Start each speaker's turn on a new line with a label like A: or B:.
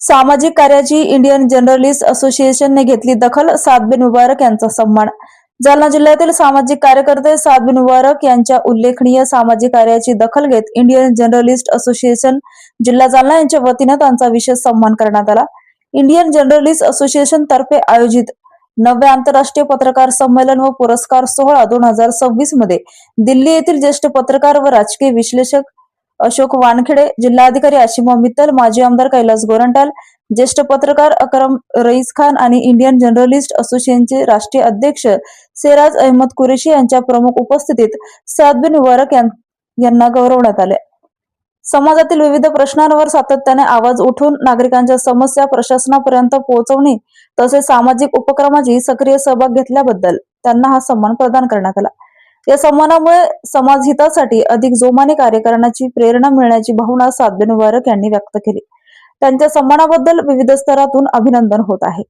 A: सामाजिक कार्याची Indian journalist असोसिएशनने घेतली दखल, साद बिन मुबारक यांचा सन्मान. जालना जिल्ह्यातील सामाजिक कार्यकर्ते साद बिन मुबारक यांच्या उल्लेखनीय सामाजिक कार्याची दखल घेत इंडियन जर्नलिस्ट असोसिएशन जिल्हा जालना यांच्या वतीने त्यांचा विशेष सन्मान करण्यात आला. इंडियन जर्नलिस्ट असोसिएशन तर्फे आयोजित 9व्या आंतरराष्ट्रीय पत्रकार संमेलन व पुरस्कार सोहळा 2026 मध्ये दिल्ली येथील ज्येष्ठ पत्रकार व राजकीय विश्लेषक अशोक वानखेडे, जिल्हाधिकारी आशिमा मित्तल, माजी आमदार कैलास गोरंट्याल, ज्येष्ठ पत्रकार अकरम रईस खान आणि इंडियन जर्नलिस्ट असोसिएशनचे राष्ट्रीय अध्यक्ष सेराज अहमद कुरेशी यांच्या प्रमुख उपस्थितीत साद बिन मुबारक यांना गौरवण्यात आले. समाजातील विविध प्रश्नांवर सातत्याने आवाज उठवून नागरिकांच्या समस्या प्रशासनापर्यंत पोहोचवणे तसेच सामाजिक उपक्रमाची सक्रिय सहभाग घेतल्याबद्दल त्यांना हा सन्मान प्रदान करण्यात आला. या सन्मानामुळे समाज हितासाठी अधिक जोमाने कार्य करण्याची प्रेरणा मिळण्याची भावना साद बिन मुबारक यांनी व्यक्त केली. त्यांच्या सन्मानाबद्दल विविध स्तरातून अभिनंदन होत आहे.